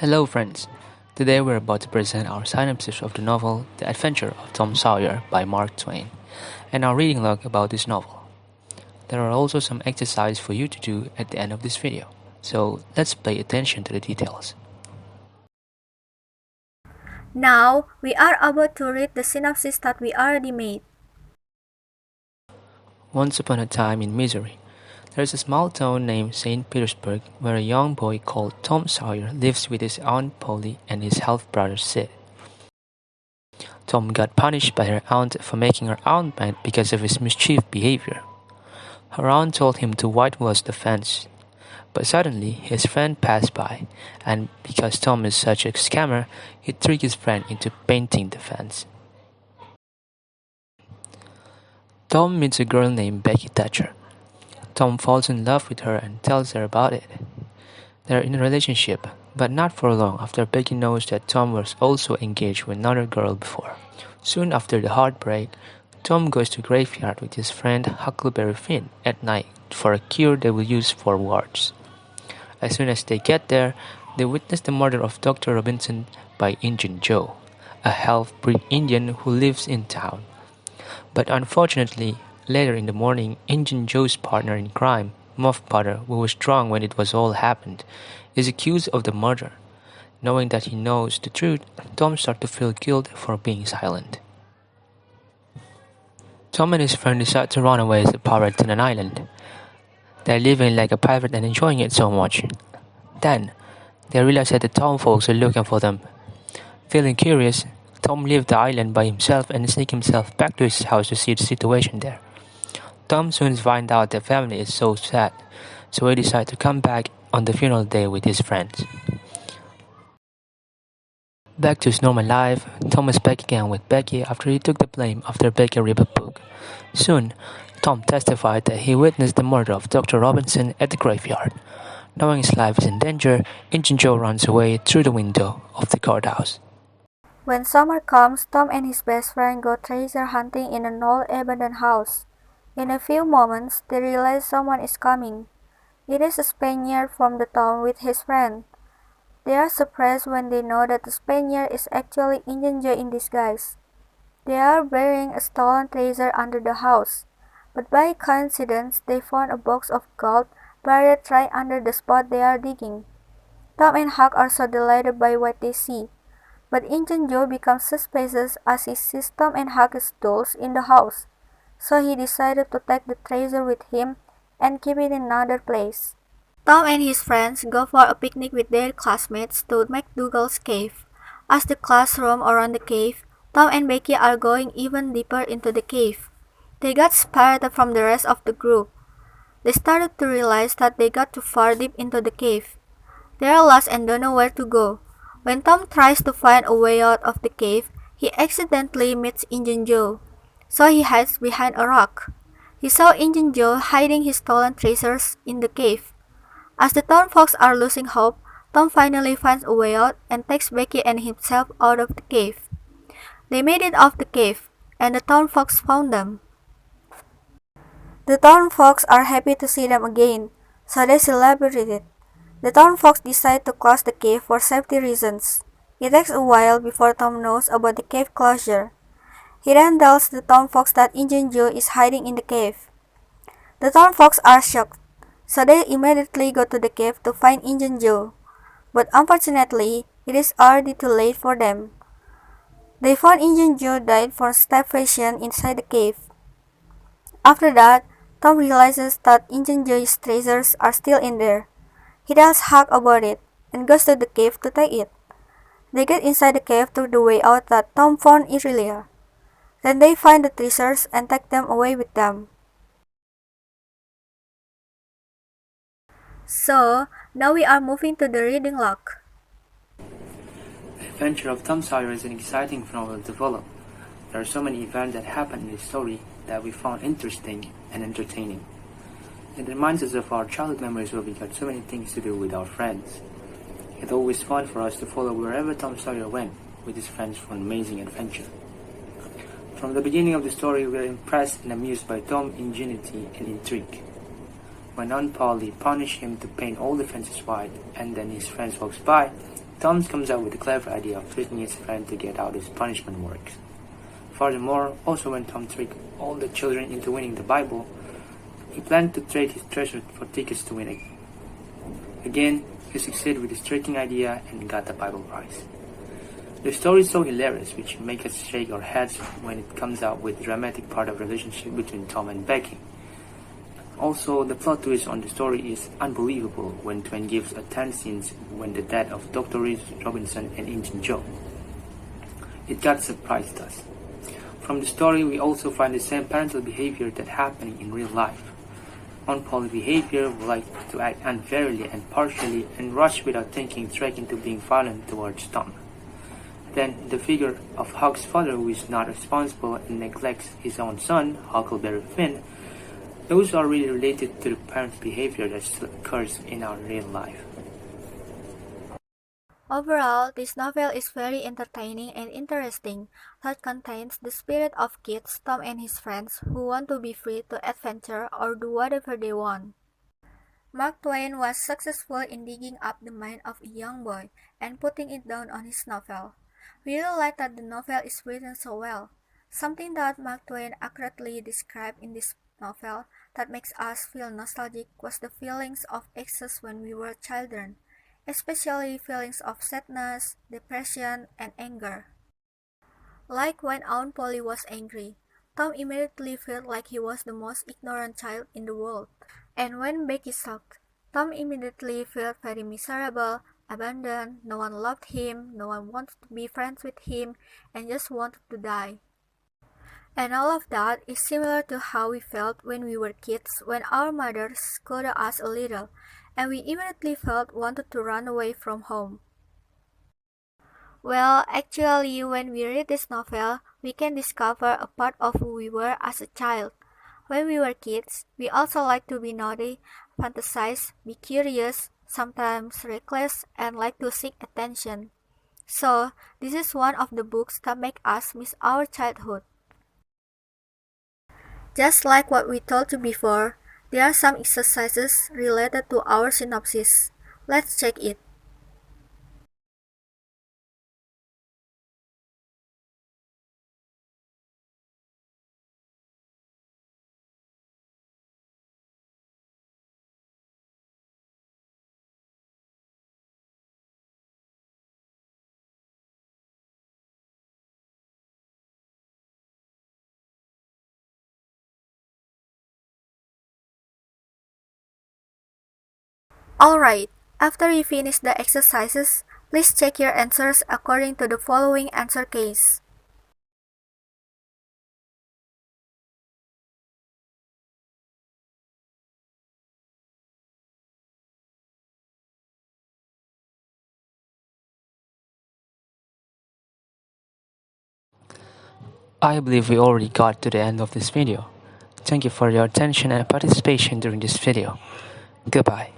Hello, friends. Today we're about to present our synopsis of the novel The Adventures of Tom Sawyer by Mark Twain and our reading log about this novel. There are also some exercises for you to do at the end of this video, so let's pay attention to the details. Now, we are about to read the synopsis that we already made. Once upon a time in Missouri, there is a small town named St. Petersburg where a young boy called Tom Sawyer lives with his aunt Polly and his half-brother Sid. Tom got punished by her aunt for making her aunt mad because of his mischievous behavior. Her aunt told him to whitewash the fence, but suddenly his friend passed by, and because Tom is such a scammer, he tricked his friend into painting the fence. Tom meets a girl named Becky Thatcher. Tom falls in love with her and tells her about it. They're in a relationship, but not for long after Becky knows that Tom was also engaged with another girl before. Soon after the heartbreak, Tom goes to the graveyard with his friend Huckleberry Finn at night for a cure they will use for warts. As soon as they get there, they witness the murder of Dr. Robinson by Injun Joe, a half-breed Indian who lives in town. But unfortunately, later in the morning, Injun Joe's partner in crime, Muff Potter, who was drunk when it was all happened, is accused of the murder. Knowing that he knows the truth, Tom starts to feel guilt for being silent. Tom and his friend decide to run away as a pirate on an island. They're living like a pirate and enjoying it so much. Then, they realize that the town folks are looking for them. Feeling curious, Tom leaves the island by himself and sneaks himself back to his house to see the situation there. Tom soon finds out the family is so sad, so he decides to come back on the funeral day with his friends. Back to his normal life, Tom is back again with Becky after he took the blame after Becky ripped a book. Soon, Tom testified that he witnessed the murder of Dr. Robinson at the graveyard. Knowing his life is in danger, Injun Joe runs away through the window of the courthouse. When summer comes, Tom and his best friend go treasure hunting in an old abandoned house. In a few moments, they realize someone is coming. It is a Spaniard from the town with his friend. They are surprised when they know that the Spaniard is actually Injun Joe in disguise. They are burying a stolen treasure under the house, but by coincidence they found a box of gold buried right under the spot they are digging. Tom and Huck are so delighted by what they see, but Injun Joe becomes suspicious as he sees Tom and Huck's dolls in the house, so he decided to take the treasure with him and keep it in another place. Tom and his friends go for a picnic with their classmates to McDougal's cave. As the class roam around the cave, Tom and Becky are going even deeper into the cave. They got separated from the rest of the group. They started to realize that they got too far deep into the cave. They are lost and don't know where to go. When Tom tries to find a way out of the cave, he accidentally meets Injun Joe, so he hides behind a rock. He saw Injun Joe hiding his stolen treasures in the cave. As the town folks are losing hope, Tom finally finds a way out and takes Becky and himself out of the cave. They made it off the cave, and the town folks found them. The town folks are happy to see them again, so they celebrated. The town folks decide to close the cave for safety reasons. It takes a while before Tom knows about the cave closure. He then tells the town folks that Injun Joe is hiding in the cave. The town folks are shocked, so they immediately go to the cave to find Injun Joe. But unfortunately, it is already too late for them. They found Injun Joe died from starvation inside the cave. After that, Tom realizes that Injun Joe's treasures are still in there. He tells Huck about it and goes to the cave to take it. They get inside the cave through the way out that Tom found earlier. Then they find the treasures and take them away with them. So, now we are moving to the reading log. The Adventure of Tom Sawyer is an exciting novel to follow. There are so many events that happen in the story that we found interesting and entertaining. It reminds us of our childhood memories where we got so many things to do with our friends. It's always fun for us to follow wherever Tom Sawyer went with his friends for an amazing adventure. From the beginning of the story, we are impressed and amused by Tom's ingenuity and intrigue. When Aunt Polly punished him to paint all the fences white, and then his friends walks by, Tom comes up with the clever idea of tricking his friend to get out his punishment works. Furthermore, also when Tom tricked all the children into winning the Bible, he planned to trade his treasure for tickets to win it. Again, he succeeded with his tricking idea and got the Bible prize. The story is so hilarious, which makes us shake our heads when it comes out with the dramatic part of the relationship between Tom and Becky. Also, the plot twist on the story is unbelievable when Twain gives a turn scenes when the death of Dr. Robinson and Injun Joe. It got surprised us. From the story, we also find the same parental behavior that happening in real life. Unpolished behavior would like to act unfairly and partially and rush without thinking straight into being violent towards Tom. Then the figure of Huck's father, who is not responsible and neglects his own son, Huckleberry Finn, those are really related to the parents' behavior that still occurs in our real life. Overall, this novel is very entertaining and interesting, that contains the spirit of kids, Tom and his friends, who want to be free to adventure or do whatever they want. Mark Twain was successful in digging up the mind of a young boy and putting it down on his novel. We really like that the novel is written so well. Something that Mark Twain accurately described in this novel that makes us feel nostalgic was the feelings of excess when we were children, especially feelings of sadness, depression, and anger. Like when Aunt Polly was angry, Tom immediately felt like he was the most ignorant child in the world. And when Becky sulked, Tom immediately felt very miserable, abandoned, no one loved him, no one wanted to be friends with him, and just wanted to die. And all of that is similar to how we felt when we were kids, when our mothers scolded us a little, and we immediately felt wanted to run away from home. Well, actually, when we read this novel, we can discover a part of who we were as a child. When we were kids, we also like to be naughty, fantasize, be curious, sometimes reckless, and like to seek attention. So, this is one of the books that make us miss our childhood. Just like what we told you before, there are some exercises related to our synopsis. Let's check it. Alright, after you finish the exercises, please check your answers according to the following answer case. I believe we already got to the end of this video. Thank you for your attention and participation during this video. Goodbye.